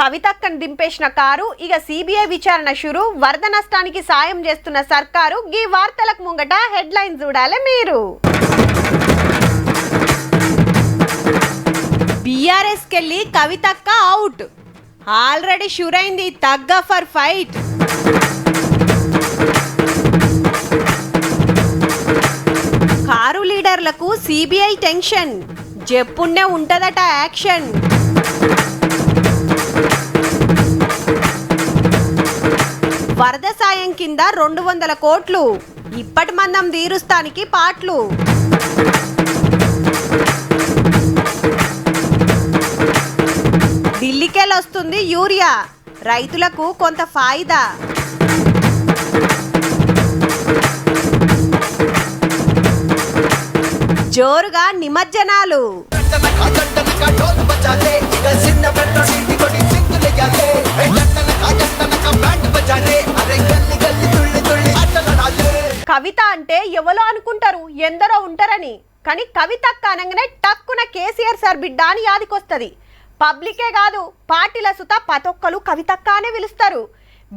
కవితక్కను దింపేసిన car ఇక CBI విచారణ షురు. వరద నష్టానికి సాయం చేస్తున్న సర్కారు. ఈ వార్తలకు ముంగట హెడ్లైన్ చూడాలి మీరు. బీఆర్ఎస్ కెళ్ళి కవితక్క అవుట్, ఆల్రెడీ షూర్ అయింది తగ్గ ఫర్ ఫైట్. కారు లీడర్లకు సిబిఐ టెన్షన్, చెప్పుండే ఉంటదట యాక్షన్. వరద సాయం కింద 200 కోట్లు, ఇప్పటి మందం తీరుస్తానికి పాట్లు. ఢిల్లీకెళ్ళొస్తుంది యూరియా, రైతులకు కొంత ఫాయిదా. జోరుగా నిమజ్జనాలు. కవిత అంటే ఎవరో అనుకుంటారు, ఎందరో ఉంటారని. కానీ కవితక్క అనగానే టక్కున కేసీఆర్ సార్ బిడ్డ అని యాదికొస్తుంది. పబ్లికే కాదు, పార్టీల సుత పతొక్కలు కవితక్క అనే పిలుస్తారు.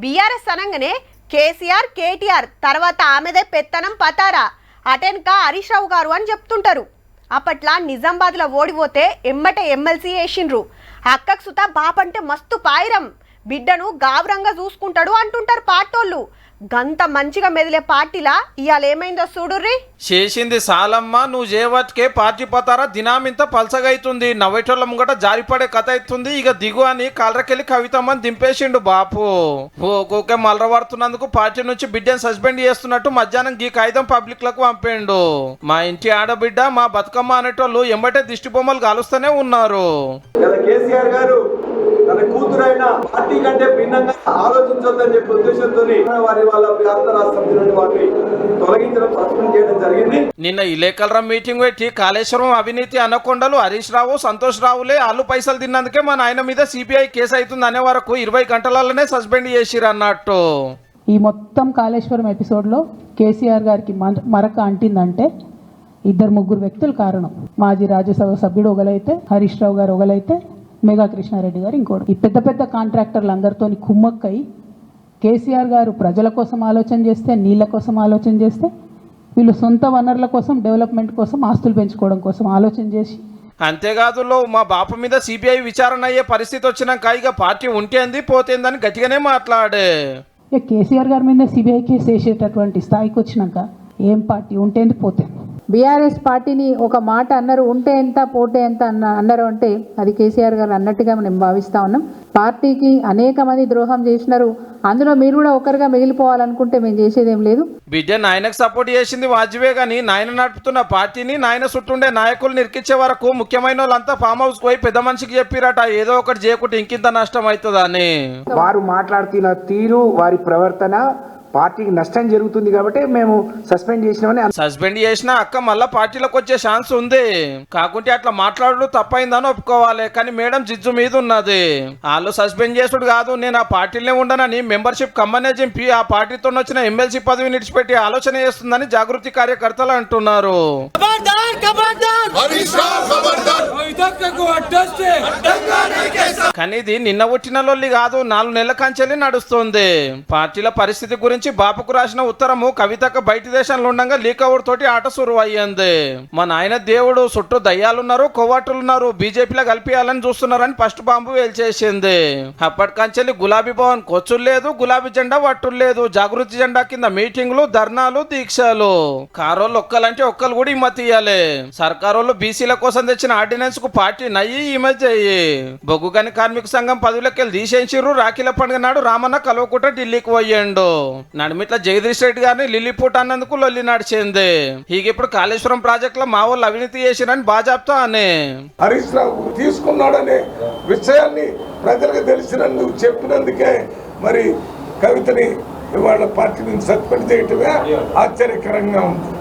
బీఆర్ఎస్ అనగానే కేసీఆర్, కేటీఆర్, తర్వాత ఆమెదే పెత్తనం పతారా, అటెన్క హరీష్ రావు గారు అని చెప్తుంటారు. అప్పట్లా నిజామాబాద్లో ఓడిపోతే ఎమ్మటే ఎమ్మెల్సీ వేసిండ్రు. అక్కకు సుత బాపంటే మస్తు పాయిరం, బిడ్డను గాబరంగా చూసుకుంటాడు అంటుంటారు పార్టోళ్ళు. గంత మంచిగా మెదిలే పార్టీలా ఇవాళ ఏమైందో చూడుర్రి. చేసింది సాలమ్మ, నువ్వు చేయవచ్చుకే పార్టీ పతారా దినామింత పలసగైతుంది, నవ్వేటోళ్ళ ముంగట జారిపడే కథ అవుతుంది. ఇక దిగు అని కాలరకెళ్ళి కవితమ్మని దింపేసిండు బాపు. ఓకే మలరబడుతున్నందుకు పార్టీ నుంచి బిడ్డను సస్పెండ్ చేస్తున్నట్టు మధ్యాహ్నం ఈ కాగితం పబ్లిక్ లకు పంపిండు. మా ఇంటి ఆడబిడ్డ మా బతుకమ్మ అనేటోళ్ళు ఎంబటే దిష్టి బొమ్మలు కాలుస్తూనే ఉన్నారు. కేసీఆర్ గారు తన కూతురైన పార్టీ కంటే భిన్నంగా ఆలోచించొద్దని చెప్పే ఉద్దేశంతో వాళ్ళ వారిని తొలగించడం, సస్పెండ్ చేయడం జరిగింది. నిన్న ఇలేకల్రా మీటింగ్ పెట్టి కాళేశ్వరం అవినీతి అనకొండలు హరీష్ రావు, సంతోష్ రావులే ఆళ్ళు పైసలు తిన్నందుకే మా నాయన మీద సిబిఐ కేసు అవుతుంది అనే వరకు 20 గంటలలోనే సస్పెండ్ చేసిరు అన్నట్టు. ఈ మొత్తం కాళేశ్వరం ఎపిసోడ్లో కేసీఆర్ గారికి మరక అంటిందంటే 2-3 వ్యక్తులు కారణం. మాజీ రాజ్యసభ సభ్యుడు ఒకలైతే, హరీష్ రావు గారు ఒకలైతే, మెగా కృష్ణారెడ్డి గారు ఇంకోటి. ఈ పెద్ద పెద్ద కాంట్రాక్టర్లు అందరితో కుమ్మక్కై కేసీఆర్ గారు ప్రజల కోసం ఆలోచన చేస్తే, నీళ్ళ కోసం ఆలోచన చేస్తే, వీళ్ళు సొంత వనరుల కోసం, డెవలప్మెంట్ కోసం, ఆస్తులు పెంచుకోవడం కోసం ఆలోచన చేసి. అంతేకాదు మా బాప మీద సిబిఐ విచారణ అయ్యే పరిస్థితి వచ్చినాక ఇక పార్టీ ఉంటేంది పోతేందని గట్టిగానే మాట్లాడే. కేసీఆర్ గారి మీద సిబిఐ కేసు వేసేటటువంటి స్థాయికి వచ్చినాక ఏం పార్టీ ఉంటేంది పోతేంది. బీఆర్ఎస్ పార్టీని ఒక మాట అన్నారు, ఉంటే ఎంత పోతే ఎంత అన్నారు అంటే అది కేసీఆర్ గారు అన్నట్టుగా మేము భావిస్తూ ఉన్నాం. పార్టీకి అనేక మంది ద్రోహం చేసినారు, అందులో మీరు కూడా ఒకరిగా మిగిలిపోవాలనుకుంటే మేము చేసేదేం లేదు. బిడ్డ నాయనకు సపోర్ట్ చేసింది వాజ్పేయి గాని నాయన నడుపుతున్న పార్టీని నాయన చుట్టుండే నాయకులు నిరికించే వరకు ముఖ్యమైన వాళ్ళంతా ఫామ్ హౌస్ పోయి పెద్ద మనిషికి చెప్పిరట ఏదో ఒకటి చేయకుంటే ఇంకింత నష్టం అవుతుందని. వారు మాట్లాడుతున్న తీరు, వారి ప్రవర్తన పార్టీకి నష్టం జరుగుతుంది కాబట్టి మేము సస్పెండ్ చేసినామని. సస్పెండ్ చేసిన అక్క మళ్ళా పార్టీలోకి వచ్చే ఛాన్స్ ఉంది, కాకుంటే అట్లా మాట్లాడు తప్పైందని ఒప్పుకోవాలి. కానీ మేడం జిజ్జు మీద ఉన్నది. వాళ్ళు సస్పెండ్ చేసుడు కాదు, నేను ఆ పార్టీలోనే ఉండనని మెంబర్షిప్ కమ్మనే చింపి ఆ పార్టీతో వచ్చిన ఎమ్మెల్సీ పదవి నిడిచిపెట్టి ఆలోచన చేస్తుందని జాగృతి కార్యకర్తలు అంటున్నారు. కానీ ఇది నిన్న పుట్టిన లొల్లి కాదు, 4 నెలల కంచెల్లి నడుస్తుంది. పార్టీల పరిస్థితి గురించి బాపుకు రాసిన ఉత్తరము కవితకు బయట దేశంలో ఉండగా లీక్ అవుట్ తోటి ఆట సురువు అయ్యింది. మా నాయన దేవుడు చుట్టూ దయ్యాలున్నారు, కొవ్వట్టులున్నారు, బీజేపీలో కలిపియాలని చూస్తున్నారని ఫస్ట్ బాంబు వేల్చేసింది. అప్పటికంచెల్లి గులాబీ భవన్ కొచ్చులు లేదు, గులాబీ జెండా వట్టులు లేదు, జాగృతి జెండా కింద మీటింగ్లు, ధర్నాలు, దీక్షలు. కారోళ్ళు ఒక్కలంటే ఒక్కరు కూడా ఇమ్మ తీయాలి. సర్కారోళ్ళు బీసీల కోసం తెచ్చిన ఆర్డినెన్స్ కు పార్టీ నయ్యి ఈమె చెయ్యి. బొగ్గుగని కార్మిక సంఘం పదవులకెళ్ళి తీసేసిర్రు. రాఖీల పండుగ నాడు రామన్న కలవకుంట ఢిల్లీకి పోయిండు. నడిమిట్ల జగదీష్ రెడ్డి గారిని లిల్లీపూట్ అన్నందుకు లొల్లి నడిచింది. ఇక ఇప్పుడు కాళేశ్వరం ప్రాజెక్ట్ లో మా వాళ్ళు అవినీతి చేసిరని బాజాప్తా అని హరీష్ రావు తీసుకున్నాడనే విషయాన్ని ప్రజలకు తెలిసినందుకు చెప్పినందుకే మరి కవితని ఇవాళ పార్టీ నుంచి సస్పెండ్ చేయటమే ఆశ్చర్యకరంగా ఉంది.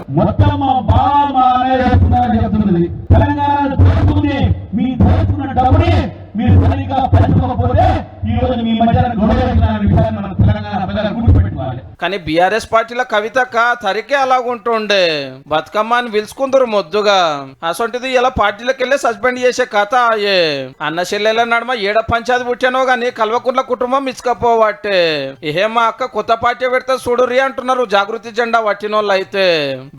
మీరు సరిగా పంచుకోకపోతే ఈ రోజు మీ మధ్య గొడవ విషయాన్ని మనం తెలంగాణ ప్రజలు గుర్తుపెట్టుకోవాలి. కానీ బీఆర్ఎస్ పార్టీల కవితక్క తరికే అలాగుంటుండే. బతుకమ్మ అని పిలుచుకుందరు మొద్దుగా. అసొంటిది ఇలా పార్టీలకు వెళ్ళి సస్పెండ్ చేసే కథ అయ్యే. అన్న చెల్లెల నడుమ ఏడ పంచాయతీ పుట్టానో గానీ కల్వకుంట్ల కుటుంబం ఇసుకపోవట్టే. ఇహే మా అక్క కొత్త పార్టీ పెడితే చూడురి అంటున్నారు జాగృతి జెండా పట్టినోళ్ళు అయితే.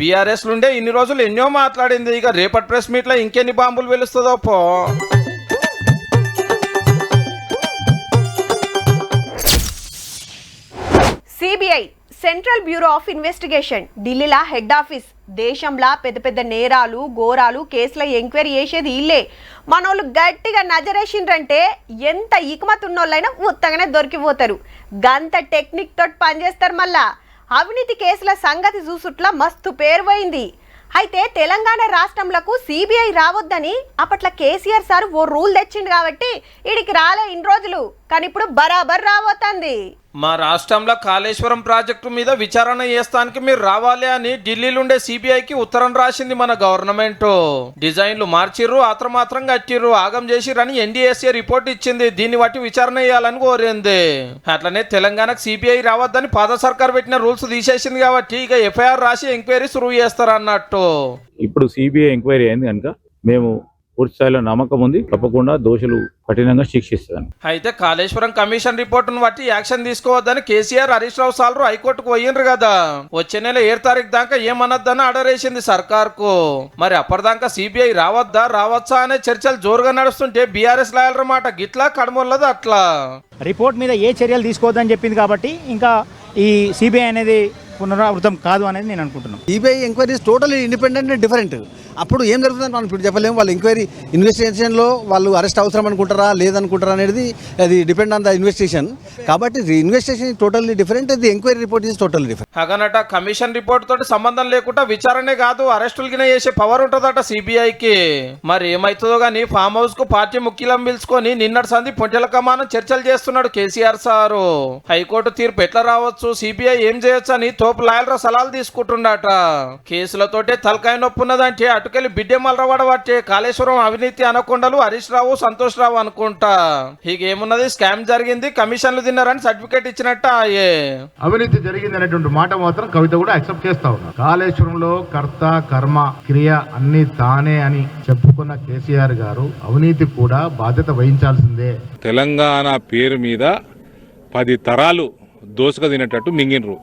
బీఆర్ఎస్ నుండే ఇన్ని రోజులు ఎన్నో మాట్లాడింది. ఇక రేపటి ప్రెస్ మీట్ లో ఇంకెన్ని బాంబులు వెలుస్తుందో పో. CBI central bureau of investigation ఢిల్లీలా హెడ్ ఆఫీస్. దేశంలో పెద్ద పెద్ద నేరాలు ఘోరాలు కేసుల ఎంక్వైరీ చేసేది ఇల్లే. మనోళ్ళు గట్టిగా నజరేసిండ్రంటే ఎంత ఇకమతున్నోళ్ళైనా ఉత్తగానే దొరికిపోతారు. గంత టెక్నిక్ తోటి పనిచేస్తారు. మళ్ళా అవినీతి కేసుల సంగతి చూసుట్లా మస్తు పేరు పోయింది. అయితే తెలంగాణ రాష్ట్రంలకు సిబిఐ రావద్దని అప్పట్లో కేసీఆర్ సార్ ఓ రూల్ తెచ్చిండు కాబట్టి ఇడికి రాలే ఇన్ని రోజులు. కానీ ఇప్పుడు బరాబర్ రాబోతుంది. మా రాష్ట్రంలో కాళేశ్వరం ప్రాజెక్టు మీద విచారణ చేస్తానికి మీరు రావాలి అని ఢిల్లీలుండే సిబిఐకి ఉత్తరం రాసింది మన గవర్నమెంట్. డిజైన్లు మార్చిర్రు, ఆత్రమాత్రం కట్టిర్రు, ఆగం చేసిర్రని ఎన్డీఎస్ఏ రిపోర్ట్ ఇచ్చింది. దీన్ని బట్టి విచారణ చేయాలని కోరింది. అట్లనే తెలంగాణకు సిబిఐ రావద్దని పాత సర్కార్ పెట్టిన రూల్స్ తీసేసింది కాబట్టి ఇక ఎఫ్ఐఆర్ రాసి ఎంక్వైరీ సురువు చేస్తారు అన్నట్టు. ఇప్పుడు సిబిఐ ఎంక్వైరీ అయింది కనుక మేము పూర్తి స్థాయిలో నమ్మకం ఉంది, తప్పకుండా దోషులు కఠినంగా శిక్షిస్తాను. అయితే కాళేశ్వరం కమిషన్ రిపోర్టును బట్టి యాక్షన్ తీసుకోవద్దని కేసీఆర్, హరీష్ రావు సార్లు హైకోర్టుకు పోయిండ్రు కదా. వచ్చే నెల 7 తారీఖు దాకా ఏమన్నద్దని ఆర్డర్ వేసింది సర్కార్కు. మరి అప్పటిదాకా సిబిఐ రావద్దా రావచ్చా అనే చర్చలు జోరుగా నడుస్తుంటే బీఆర్ఎస్ లాయర్ల మాట గిట్లా కడమొల్లదు అట్లా. రిపోర్ట్ మీద ఏ చర్యలు తీసుకోవద్దని చెప్పింది కాబట్టి ఇంకా ఈ సిబిఐ అనేది పునరావృతం కాదు అనేది నేను అనుకుంటున్నాను. CBI enquiries totally independent and different. అప్పుడు ఏం జరుగుతుందని మనం ఇప్పుడు చెప్పలేము. వాళ్ళు ఎంక్వైరీ ఇన్వెస్టిగేషన్లో వాళ్ళు అరెస్ట్ అవసరం అనుకుంటారా లేదనుకుంటారా అనేది అది డిపెండ్ ఆన్ ద ఇన్వెస్టిగేషన్. కాబట్టి investigation totally different, the enquiry report is totally different. అగనట కమిషన్ రిపోర్ట్ తోటి సంబంధం లేకుండా విచారణే కాదు అరెస్టులు గిన చేసే పవర్ ఉంటుందట సిబిఐకి. మరి ఏమైతుందో గానీ ఫామ్ హౌస్ కు పార్టీ ముఖ్యులం పిలుచుకొని నిన్నటి సంధి పొంటెల కమానం చర్చలు చేస్తున్నాడు కేసీఆర్ సారు. హైకోర్టు తీర్పు ఎట్లా రావచ్చు, సిబిఐ ఏం చేయొచ్చు అని తోపు లాయర్ల సలహాలు తీసుకుంటుండట. కేసులతోటే తలకాయ నొప్పి ఉన్నదంటే అటుకెళ్ళి బిడ్డే మలరవాడబట్టే కాళేశ్వరం అవినీతి అనకొండలు హరీష్ రావు, సంతోష్ రావు అనుకుంటా. హీగేమున్నది, స్కామ్ జరిగింది, కమిషన్లు తిన్నారని సర్టిఫికేట్ ఇచ్చినట్ట. అవినీతి జరిగింది అనేటువంటి మాట మాత్రం కవిత కూడా యాక్సెప్ట్ చేస్తా ఉన్నారు. కాళేశ్వరంలో కర్త కర్మ క్రియ అన్ని తానే అని చెప్పుకున్న కేసీఆర్ గారు అవినీతి కూడా బాధ్యత వహించాల్సిందే. తెలంగాణ పేరు మీద 10 తరాలు దోసుక తినేటట్టు మింగినరు,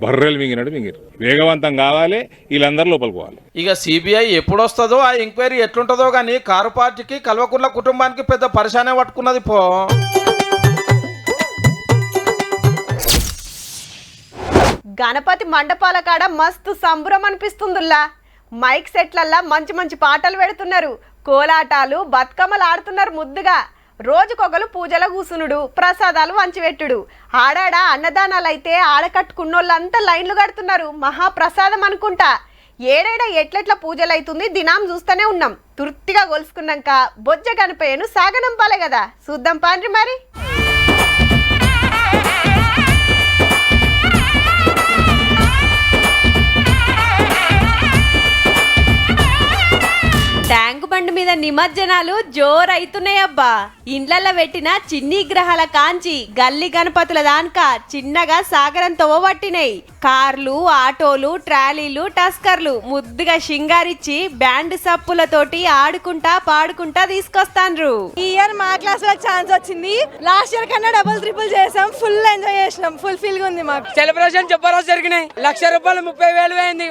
బర్రెలు మింగినట్టు మింగిరు. వేగవంతం కావాలి, వీళ్ళందరూ లోపలికి పోవాలి. ఇక సిబిఐ ఎప్పుడొస్తుందో ఆ ఎంక్వైరీ ఎట్లుంటుందో గానీ కారు పార్టీకి కల్వకుంట్ల కుటుంబానికి పెద్ద పరిశానే పట్టుకున్నది పో. గణపతి మండపాల కాడ మస్తు సంబరం అనిపిస్తుందిలా. మైక్ సెట్లల్లా మంచి మంచి పాటలు పెడుతున్నారు, కోలాటాలు బతుకమ్మలు ఆడుతున్నారు ముద్దుగా. రోజుకొకరు పూజల కూసునుడు, ప్రసాదాలు వంచిపెట్టుడు. ఆడాడ అన్నదానాలైతే ఆడకట్టుకున్నోళ్ళంతా లైన్లు కడుతున్నారు. మహాప్రసాదం అనుకుంటా. ఏడేడ ఎట్లెట్ల పూజలు అవుతుంది దినాం చూస్తూనే ఉన్నాం. తృప్తిగా గొలుసుకున్నాక బొజ్జ గణపయ్యను సాగనంపాలే కదా, చూద్దాం పాండ్రి మరి. ట్యాంకు బండి మీద నిమజ్జనాలు జోరైతున్నాయబ్బా. ఇండ్లల్లో పెట్టిన చిన్ని గ్రహాల కాంచి గల్లి గణపతుల దానిక చిన్నగా సాగరం తవ్వబట్టినాయి. కార్లు, ఆటోలు, ట్రాలీలు, టస్కర్లు ముద్దుగా షింగారిచ్చి బ్యాండ్ సప్పులతోటి ఆడుకుంటా పాడుకుంటా తీసుకొస్తాండ్రు. ఈ ఇయర్ మా క్లాస్ లో ఛాన్స్ వచ్చింది. లాస్ట్ ఇయర్ కన్నా డబుల్ ట్రిపుల్ చేసాం. ఫుల్ ఎంజాయ్ చేసినాం. ఫుల్ ఫీల్ గా ఉంది మాకు. సెలబ్రేషన్ జబర్దస్త్ జరిగినాయి. ₹1,00,000 30,000 అయింది.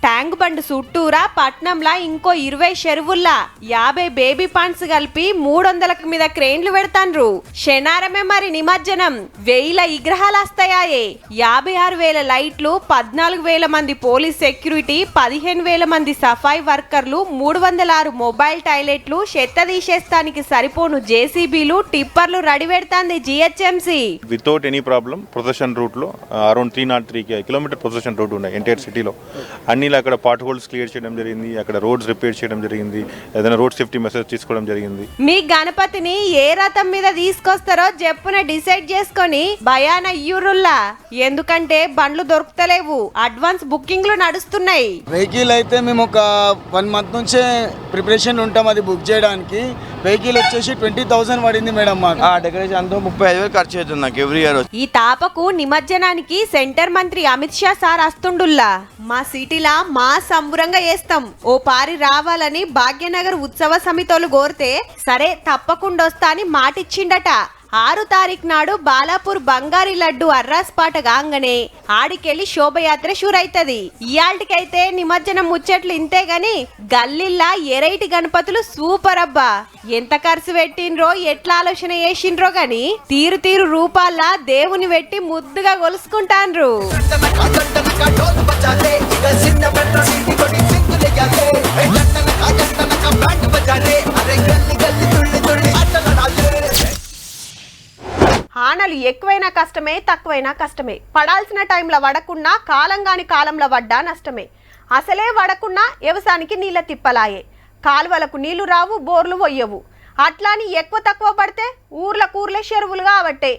ట్యాంక్ బండ్ చుట్టూరా పట్నంలా ఇంకో 20 చెరువుల్లా 50 బేబీ పాండ్స్ కలిపి 300 మీద క్రేన్లు పెడతాండ్రు. శనారమే మరి నిమజ్జనం. 1000 విగ్రహాలు వస్తాయే. 56,000 లైట్లు, 14,000 మంది పోలీస్ సెక్యూరిటీ, 15,000 మంది సఫాయి వర్కర్లు, 306 మొబైల్ టాయిలెట్లు, చెత్త తీసేస్తానికి సరిపోను జేసీబీలు, టిప్పర్లు రెడీ పెడతాంది GHMC. Without any problem procession route లో అరౌండ్ 303 కిలోమీటర్ ప్రొసెషన్ రూట్ ఉన్నాయి ఎంటైర్ సిటీలో. అన్ని అక్కడ పాట్ హోల్స్ క్లియర్ చేయడం జరిగింది, అక్కడ రోడ్స్ రిపేర్ చేయడం జరిగింది, ఏదైనా రోడ్ సేఫ్టీ మెసేజ్ తీసుకోవడం జరిగింది. మీ గణపతిని ఏ రథం మీద తీసుకొస్తారో చెప్పున డిసైడ్ చేసుకొని భయాన అయ్యూరుల్లా. ఎందుకంటే అంటే బండ్లు దొరుకుతలేవు, అడ్వాన్స్ బుకింగ్లు నడుస్తున్నాయి. వెహికల్ అయితే మేము ఒక 1 month నుంచే ప్రిపరేషన్ ఉంటాం అది బుక్ చేయడానికి. వెహికల్ వచ్చేసి 20,000 పడింది మేడం మాకు. డెకరేషన్ అంతా 35,000 ఖర్చు అవుతుంది నాకు ఎవ్రీ ఇయర్. ఈ తాపకు నిమజ్జనానికి సెంటర్ మంత్రి అమిత్ షా సార్ వస్తుండుల్లా. మా సిటీలా మా సంబురంగా చేస్తాం, ఓ పారి రావాలని భాగ్యనగర్ ఉత్సవ సమితోలు కోరితే సరే తప్పకుండా వస్తా అని మాటిచ్చిండట. 6 తారీఖు నాడు బాలాపూర్ బంగారి లడ్డు అర్రాస్ పాట గాంగనే ఆడికెళ్ళి శోభయాత్ర షూరైతది. ఇయాల్టికైతే నిమజ్జనం ముచ్చట్లు ఇంతే గాని గల్లిల్లా ఎరైటి గణపతులు సూపర్ అబ్బా. ఎంత ఖర్చు పెట్టిండ్రో ఎట్లా ఆలోచన చేసిండ్రో గాని తీరు తీరు రూపాల్లా దేవుని పెట్టి ముద్దుగా గొలుసుకుంటాన్రు. ఆనలు ఎక్కువైనా కష్టమే, తక్కువైనా కష్టమే. పడాల్సిన టైంలో పడకున్నా కాలంగాని కాలంలో పడ్డా నష్టమే. అసలే పడకున్నా వ్యవసాయానికి నీళ్ళ తిప్పలాయే. కాలువలకు నీళ్లు రావు, బోర్లు పోయవు. అట్లాని ఎక్కువ తక్కువ పడితే ఊర్లే చెరువులు కాబట్టే.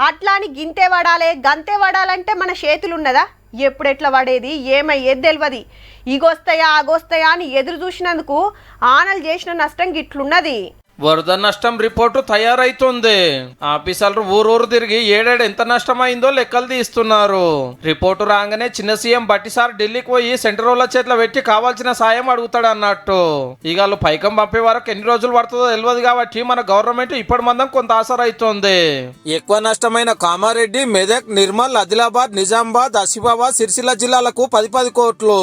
అట్లాని గింతే పడాలే గంతే పడాలంటే మన చేతులున్నదా? ఎప్పుడెట్లా పడేది ఏమయ్యేది తెలియదు. ఇగొస్తాయా ఆగొస్తాయా అని ఎదురు చూసినందుకు ఆనలు చేసిన నష్టం గిట్లున్నది. వరద నష్టం రిపోర్టు తయారైతుంది. ఆఫీసర్లు ఊరూరు తిరిగి ఏడేడు ఎంత నష్టమైందో లెక్కలు తీస్తున్నారు. రిపోర్టు రాగానే చిన్న సీఎం బట్టిసార్ ఢిల్లీకి పోయి సెంట్రల్ చేతిలో పెట్టి కావాల్సిన సాయం అడుగుతాడు అన్నట్టు. ఇక వాళ్ళు పైకం పంపే వరకు ఎన్ని రోజులు పడుతుందో తెలియదు కాబట్టి మన గవర్నమెంట్ ఇప్పటి మందం కొంత ఆసరైతుంది. ఎక్కువ నష్టమైన కామారెడ్డి, మెదక్, నిర్మల్, ఆదిలాబాద్, నిజామాబాద్, ఆసిఫాబాద్, సిరిసిల్ల జిల్లాలకు 10 కోట్లు,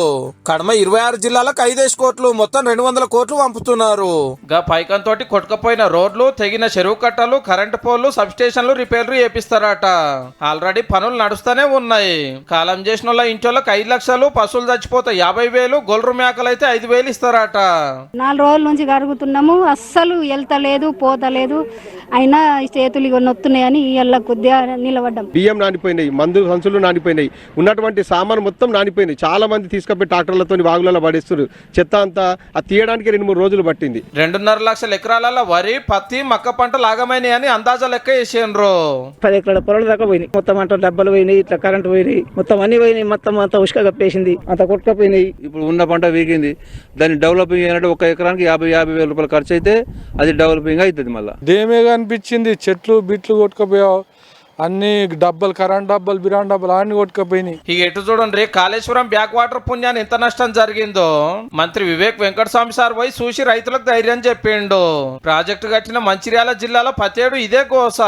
కడమ 26 జిల్లాలకు 5 కోట్లు, మొత్తం 200 కోట్లు పంపుతున్నారు. పైకం తోటి కొట్టుకపోయిన రోడ్లు, తెగిన చెరువు కట్టలు, కరెంటు పోల్లు, సబ్ స్టేషన్లు రిపేర్లు చేపిస్తారట. ఆల్రెడీ పనులు నడుస్తూనే ఉన్నాయి. కాలం చేసిన వాళ్ళ ఇంటికి 5 లక్షలు, పశువులు చచ్చిపోతే 50,000, గొల్లు మేకలు అయితే 5,000 ఇస్తారట. 4 రోజుల నుంచి కడుగుతున్నాము, అస్సలు వెళ్తలేదు పోతలేదు. అయినా చేతులు నొత్తున్నాయని ఇళ్ళ కొద్దిగా నిలబడ్డాం. బియ్యం నానిపోయినాయి, మందు సంచులు నానిపోయినాయి, ఉన్నటువంటి సామాను మొత్తం నానిపోయినాయి. చాలా మంది తీసుకపోయి ట్రాక్టర్లతో వాగులలో పడేస్తారు. చెత్త అంతా అది తీయడానికి 2-3 రోజులు పట్టింది. 2.5 లక్షల ఎకరాల వరి, పత్తి, మక్క పంట లాగమైనాయి అని అందాజా లెక్క వేసిండ్రు. 10 ఎకరాల పొలాల దాకా పోయినాయి. మొత్తం అంతా డబ్బలు పోయినాయి, ఇట్లా కరెంట్ పోయినాయి, మొత్తం అన్ని పోయినాయి. మొత్తం అంతా ఉష్క కప్పేసింది, అంత కొట్టుకపోయినాయి. ఇప్పుడు ఉన్న పంట వీగింది. దాన్ని డెవలపింగ్ అయినట్టు 1 ఎకరానికి 50,000 రూపాయలు ఖర్చు అయితే అది డెవలపింగ్ అవుతుంది. మళ్ళీ డేమేగా అనిపించింది. చెట్లు బిట్లు కొట్టుకపోయావు, అన్ని డబ్బలు, కరెంట్ డబ్బలు, బిరాన్ డబ్బలు అన్ని కొట్టుకపోయినాయి. ఇక ఎటు చూడండి, కాళేశ్వరం బ్యాక్ వాటర్ పుణ్యాన్ని ఎంత నష్టం జరిగిందో మంత్రి వివేక్ వెంకటస్వామి సార్ పోయి చూసి రైతులకు ధైర్యం చెప్పిండు. ప్రాజెక్టు కట్టిన మంచిర్యాల జిల్లాలో 10 ఏడు ఇదే కోస.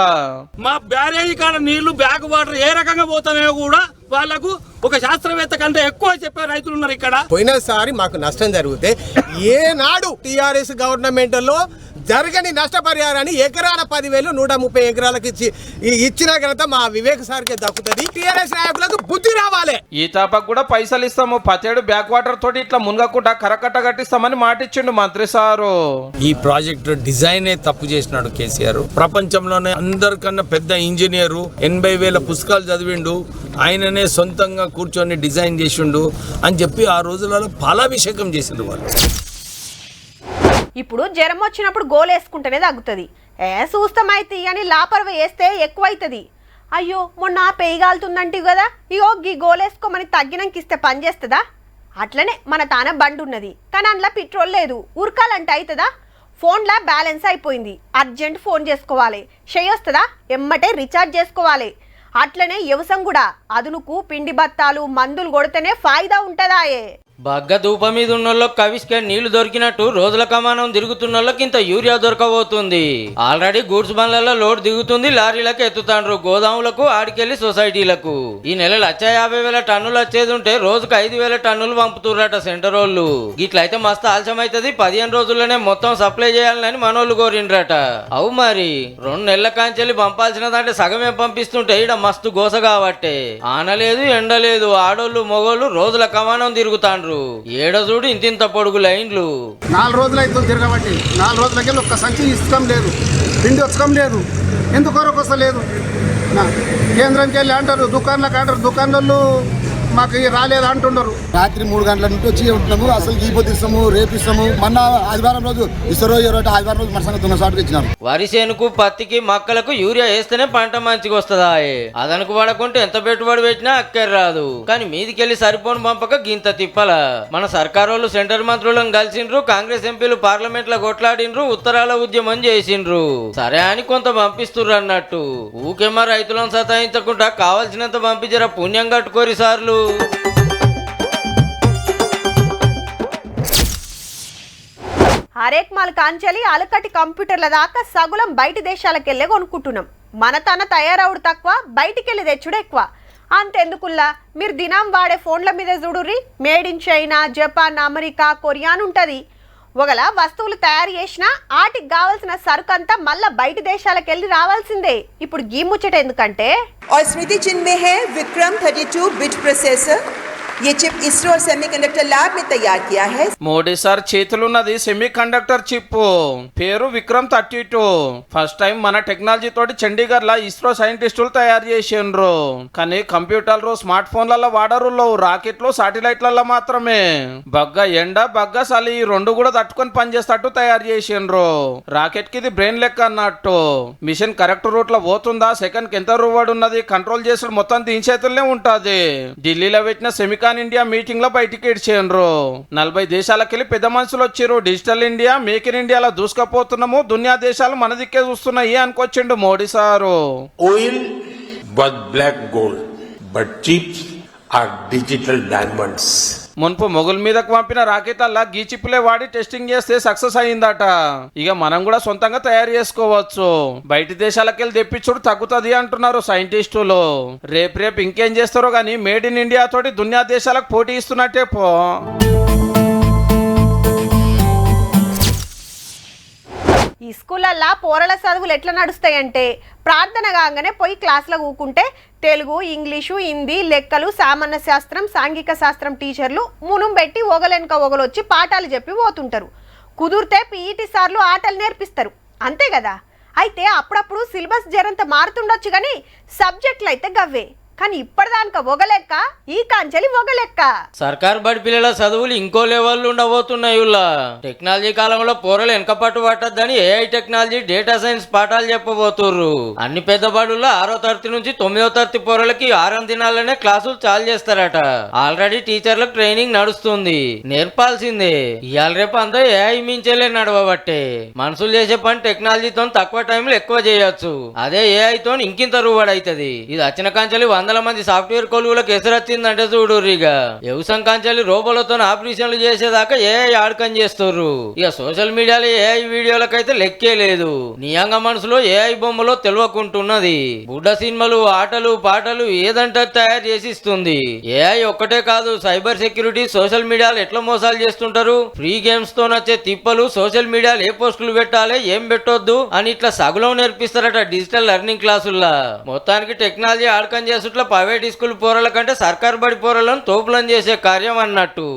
మా బ్యారేజీ కాడ నీళ్లు బ్యాక్ వాటర్ ఏ రకంగా పోతాయో కూడా వాళ్ళకు ఒక శాస్త్రవేత్త కంటే ఎక్కువ చెప్పే రైతులు ఉన్నారు ఇక్కడ. పోయినసారి మాకు నష్టం జరిగితే ఏనాడు టిఆర్ఎస్ గవర్నమెంట్ లో జరగని నష్టపరిహారాన్ని ఎకరాల 10,000 130 ఎకరాలకు ఇచ్చిన ఘనత మా వివేక్ సార్కే దక్కుతుంది. టిఆర్ఎస్ నాయకులకు బుద్ధి రావాలి. ఈ తాపకు కూడా పైసలు ఇస్తాము, 10 ఏడు బ్యాక్ వాటర్ తోటి ఇట్లా మునగకుండా కరకట్ట కట్టిస్తామని మాటిచ్చిండు మంత్రి సారు. ఈ ప్రాజెక్టు డిజైన్ తప్పు చేసినాడు కేసీఆర్. ప్రపంచంలోనే అందరికన్నా పెద్ద ఇంజనీరు, 80,000 పుస్తకాలు చదివిండు, ఆయననే సొంతంగా కూర్చొని డిజైన్ చేసిండు అని చెప్పి ఆ రోజులలో పాలాభిషేకం చేసిండు వాళ్ళు. ఇప్పుడు జ్వరం వచ్చినప్పుడు గోలేసుకుంటేనే తగ్గుతుంది. చూస్తామైతే అని లాపర్వ వేస్తే ఎక్కువైతుంది. అయ్యో మొన్న పేయగాలుతుందంటే కదా, ఇగో గీ గోలేసుకోమని తగ్గినాక ఇస్తే పని చేస్తుందా? అట్లనే మన తాన బండి ఉన్నది కానీ అందులో పెట్రోల్ లేదు, ఉరకాలంటే అవుతుందా? ఫోన్లో బ్యాలెన్స్ అయిపోయింది, అర్జెంట్ ఫోన్ చేసుకోవాలి, చేయొస్తుందా? ఎమ్మటే రీఛార్జ్ చేసుకోవాలి. అట్లనే వ్యవసాయం కూడా అదునుకు పిండి బత్తాలు మందులు కొడితేనే ఫాయిదా ఉంటుందాయే. బగ్గ ధూప మీద ఉన్నోళ్ళకి కవిష్కే నీళ్లు దొరికినట్టు రోజుల కమానం తిరుగుతున్నోళ్ళకి ఇంత యూరియా దొరకబోతుంది. ఆల్రెడీ గూడ్స్ బండ్లలో లోడ్ దిగుతుంది, లారీలకు ఎత్తుతాండ్రు, గోదాములకు, ఆడికెళ్లి సొసైటీలకు. ఈ నెల 150,000 టన్నులు వచ్చేది ఉంటే రోజుకు 5,000 టన్నులు పంపుతుర్రట సెంటర్ వాళ్ళు. ఇట్లయితే మస్తు ఆలస్యం అవుతుంది, 15 రోజుల్లోనే మొత్తం సప్లై చేయాలని మనోళ్ళు కోరిండ్రట. అవు మరి 2 నెలల కాంచెల్లి పంపాల్సినదంటే సగమే పంపిస్తుంటే ఈడ మస్తు గోస కాబట్టే. ఆనలేదు ఎండలేదు, ఆడోళ్ళు మొగోళ్ళు రోజుల కమానం తిరుగుతాండ్రు. ఏడో చూడు ఇంతింత పొడుగు లైన్లు. 4 రోజులు అయితే తిరగబట్టి 4 రోజులకి ఒక్క సంచి ఇష్టం లేదు, పిండి వచ్చకం లేదు, ఎందుకొరకు వస్తలేదు. కేంద్రంకి వెళ్ళి అంటారు, దుకాణాలకు అంటారు, దుకాణాలు మాకు రాలేదు అంటున్నారు. రాత్రి 3 గంటల నుండి వచ్చి ఉంటున్నాము. అసలు గీపోతే ఇస్తాము, రేపు ఇస్తాము. మొన్న ఆదివారం రోజు ఇస్తారో ఆదివారం రోజు మన సంగతి ఉన్న సాటుకు ఇచ్చినారు. వరి చేనుకు పత్తికి మొక్కలకు యూరియా వేస్తేనే పంట మంచిగా వస్తుందా? అదనుకు పడకుంటే ఎంత పెట్టుబడి పెట్టినా అక్కర్ రాదు. కానీ మీదికెళ్ళి సరిపోను పంపక గింత తిప్పల. మన సర్కారోళ్ళు సెంటర్ మంత్రులను కలిసిండ్రు, కాంగ్రెస్ ఎంపీలు పార్లమెంట్ లో కొట్లాడిండ్రు, ఉత్తరాల ఉద్యమం చేసిండ్రు. సరే అని కొంత పంపిస్తుర్రు అన్నట్టు. ఊకేమో రైతులను సతాయించకుండా కావాల్సినంత పంపించరా పుణ్యం కట్టుకోరి సార్లు. హరేక్ మాల్ కాంచెలి అలకటి కంప్యూటర్ల దాకా సగులం బయట దేశాలకు వెళ్ళే కొనుక్కుంటున్నాం. మన తన తయారవుడు తక్కువ, బయటికి వెళ్ళి తెచ్చుడు ఎక్కువ. అంతెందుకుల్లా మీరు దినం వాడే ఫోన్ల మీద చూడుర్రి, made in China, Japan, America, Korea అని ఉంటుంది. ఒకవేళ వస్తువులు తయారు చేసినా వాటికి కావాల్సిన సరుకు అంతా మళ్ళా బయట దేశాలకు వెళ్ళి రావాల్సిందే. ఇప్పుడు గీ ముచ్చట ఎందుకంటే स्मृति चिन्ह में है विक्रम 32 बिट प्रोसेसर। ये चिप इसरो और सेमीकंडक्टर लैब में तैयार किया है। మోడీ సార్ చేతులున్నది సెమీ కండక్టర్ చిప్, పేరు విక్రమ్ 32. ఫస్ట్ టైం మన టెక్నాలజీ తోటి చండీగఢ్ లా ఇస్రో సైంటిస్టులు తయారు చేసిండ్రు. కానీ కంప్యూటర్లు, స్మార్ట్ ఫోన్లలో వాడరు, రాకెట్లు, సాటిలైట్లలో మాత్రమే. బగ్గ ఎండ, బగ్గ చలి ఈ రెండు కూడా తట్టుకొని పనిచేస్తట్టు తయారు చేసిండ్రు. రాకెట్ కి ఇది బ్రెయిన్ లెక్క అన్నట్టు. మిషన్ కరెక్ట్ రూట్ లో పోతుందా, సెకండ్ కి ఎంత రూవాడు ఉన్నది, కంట్రోల్ చేసుడు మొత్తం దీని చేతుల్లోనే ఉంటది. ఢిల్లీలో పెట్టిన సెమికాన్ ఇండియా మీటింగ్ లో బయటికి ఇడ్చేండ్రు. 40 దేశాలకెళ్ళి పెద్ద మనుషులు వచ్చారు. డిజిటల్ ఇండియా, మేక్ ఇన్ ఇండియాలో దూసుకపోతున్నాము, దునియా దేశాలు మన దిక్కే చూస్తున్నాయి అనుకొచ్చిండు Modi sir. Oil was black gold, but chips are digital diamonds. మున్పు మొగుల మీదకు పంపిన రాకెట్లల్లా గీ చిప్పులే వాడి టెస్టింగ్ చేస్తే సక్సెస్ అయిందట. ఇక మనం కూడా సొంతంగా తయారు చేసుకోవచ్చు. బయట దేశాలకు వెళ్ళి తెప్పించుడు తగ్గుతుంది అంటున్నారు సైంటిస్టులు. రేపు ఇంకేం చేస్తారో గానీ మేడ్ ఇన్ ఇండియా తోటి దునియా దేశాలకు పోటీ ఇస్తున్నట్టే పో. ఈ స్కూళ్ళల్లో పోరల చదువులు ఎట్లా నడుస్తాయంటే ప్రార్థన కాగానే పోయి క్లాస్లో కూకుంటే తెలుగు, ఇంగ్లీషు, హిందీ, లెక్కలు, సామాన్య శాస్త్రం, సాంఘిక శాస్త్రం టీచర్లు మునుం పెట్టి ఒకలెనక ఒకలొచ్చి పాఠాలు చెప్పి పోతుంటారు. కుదిరితే పీఈటీ సార్లు ఆటలు నేర్పిస్తారు, అంతే కదా. అయితే అప్పుడప్పుడు సిలబస్ జరంత మారుతుండొచ్చు కానీ సబ్జెక్టులు అయితే గవ్వే. కానీ ఇప్పటిదానిక ఒకలెక్క, ఈ కాంచెలి ఒకలెక్క. సర్కార్ బడి పిల్లల చదువులు ఇంకో లెవెల్ ఉండబోతున్నాయి. టెక్నాలజీ కాలంలో పోరలు వెనకపట్టు పట్టద్దని ఏఐ టెక్నాలజీ, డేటా సైన్స్ పాఠాలు చెప్పబోతుర్రు. అన్ని పెద్ద బడుల్లో 6వ తరగతి నుంచి 9వ తరగతి పోరలకి 6 దినాలనే క్లాసులు చాలు చేస్తారట. ఆల్రెడీ టీచర్లకు ట్రైనింగ్ నడుస్తుంది, నేర్పాల్సిందే. ఇవాళ రేపు అంతా ఏఐ మించేలే నడవబట్టే. మనుషులు చేసే పని టెక్నాలజీతో తక్కువ టైంలో ఎక్కువ చేయొచ్చు. అదే ఏఐతో ఇంకింత రూబడైతుంది. ఇది వచ్చిన కాంచెలి 100 మంది సాఫ్ట్వేర్ కొలువులకు ఎసరొచ్చిందంటే చూడుర్రిగా. వ్యవసాయం కాంచెలి రోబోలతో ఆపరేషన్లు చేసేదాకా ఏఐ ఆడకం చేస్తుర్రు. ఇక సోషల్ మీడియాలో ఏఐ వీడియోలకైతే లెక్కే లేదు. నియంగా మనసులో ఏఐ బొమ్మలో తెలియకుంటున్నది. బుడ్డ సినిమాలు, ఆటలు, పాటలు ఏదంటే తయారు చేసి ఇస్తుంది. ఏఐ ఒక్కటే కాదు, సైబర్ సెక్యూరిటీ, సోషల్ మీడియాలో ఎట్లా మోసాలు చేస్తుంటారు, ఫ్రీ గేమ్స్ తో నచ్చే తిప్పలు, సోషల్ మీడియాలో ఏ పోస్టులు పెట్టాలి, ఏం పెట్టొద్దు అని ఇట్లా సగులం నేర్పిస్తారట డిజిటల్ లెర్నింగ్ క్లాసుల్లో. మొత్తానికి టెక్నాలజీ ఆడకం చేసు ప్రైవేట్ స్కూల్ పోరల కంటే సర్కార్ బడి పోరలను తోపులను చేసే కార్యం అన్నట్టు.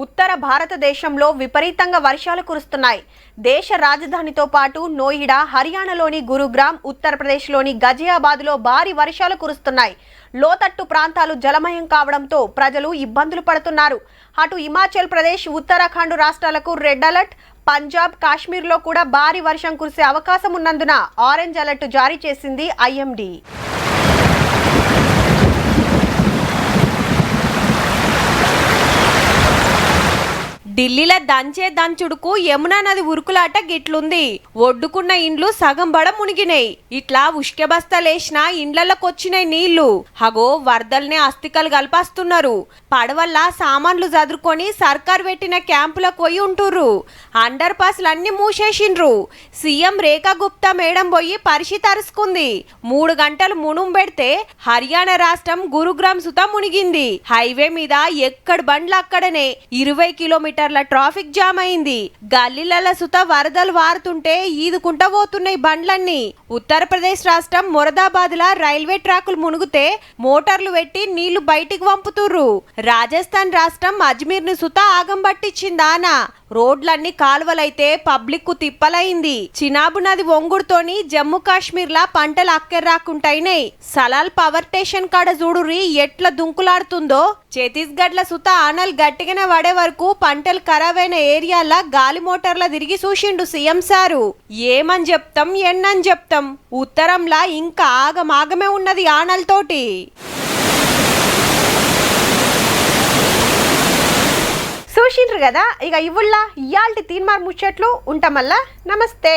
ఉత్తర భారతదేశంలో విపరీతంగా వర్షాలు కురుస్తున్నాయి. దేశ రాజధానితో పాటు నోయిడా, హర్యానాలోని గురుగ్రామ్, ఉత్తరప్రదేశ్లోని గజియాబాద్లో భారీ వర్షాలు కురుస్తున్నాయి. లోతట్టు ప్రాంతాలు జలమయం కావడంతో ప్రజలు ఇబ్బందులు పడుతున్నారు. అటు హిమాచల్ ప్రదేశ్, ఉత్తరాఖండ్ రాష్ట్రాలకు రెడ్ అలర్ట్, పంజాబ్, కాశ్మీర్లో కూడా భారీ వర్షం కురిసే అవకాశం ఉన్నందున ఆరెంజ్ అలర్ట్ జారీ చేసింది ఐఎండీ. ఢిల్లీలో దంచే దంచుడుకు యమునా నది ఉరుకులాట గిట్లుంది. ఒడ్డుకున్న ఇండ్లు సగం బడ మునిగినాయి. ఇట్లా ఉష్కె బస్తలేసిన ఇండ్లలోకి వచ్చినాయి నీళ్లు. హగో వరదల్నే అస్థికలు కల్పస్తున్నారు. పడవల్ల సామాన్లు చదురుకొని సర్కార్ పెట్టిన క్యాంపులకు పోయి ఉంటుర్రు. అండర్ పాస్లన్నీ మూసేసిండ్రు. సీఎం రేఖా గుప్తా మేడం పోయి పరిస్థితి అరుచుకుంది. 3 గంటలు మునుం పెడితే హర్యానా రాష్ట్రం గురుగ్రామ్ సుతా మునిగింది. హైవే మీద ఎక్కడ బండ్లు అక్కడనే 20 కిలోమీటర్ల ట్రాఫిక్ జామ్ అయింది. గల్లీల సుత వరదలు వారుతుంటే ఈదుకుంటా పోతున్నాయి బండ్లన్నీ. ఉత్తరప్రదేశ్ రాష్ట్రం మొరదాబాద్ లా రైల్వే ట్రాకులు మునుగుతే మోటార్లు పెట్టి నీళ్లు బయటికి పంపుతుర్రు. రాజస్థాన్ రాష్ట్రం అజ్మీర్ ను సుత ఆగం పట్టించిందానా. రోడ్లన్నీ కాలువలైతే పబ్లిక్ కు తిప్పలైంది. చినాబు నది వంగుడుతోని జమ్మూ కాశ్మీర్ లా పంటలు అక్కెర్రాకుంటాయినాయి. సలాల్ పవర్ స్టేషన్ కాడ చూడుర్రి ఎట్లా దుంకులాడుతుందో. ఛత్తీస్గఢ్ ల సుత ఆనల్ గట్టిగానే పడే వరకు పంటలు ఖరాబైన ఏరియాల గాలి మోటార్ల తిరిగి చూసిండు సీఎం సారు. ఏమని చెప్తాం ఎన్నని చెప్తాం, ఉత్తరంలా ఇంకా ఆగమాగమే ఉన్నది ఆనల్తోటి. చూసిండ్రు కదా, ఇక ఇవ్వుల్లా ఇయాల్టి తీన్మార్ ముచ్చట్లు ఉంటామల్లా. నమస్తే.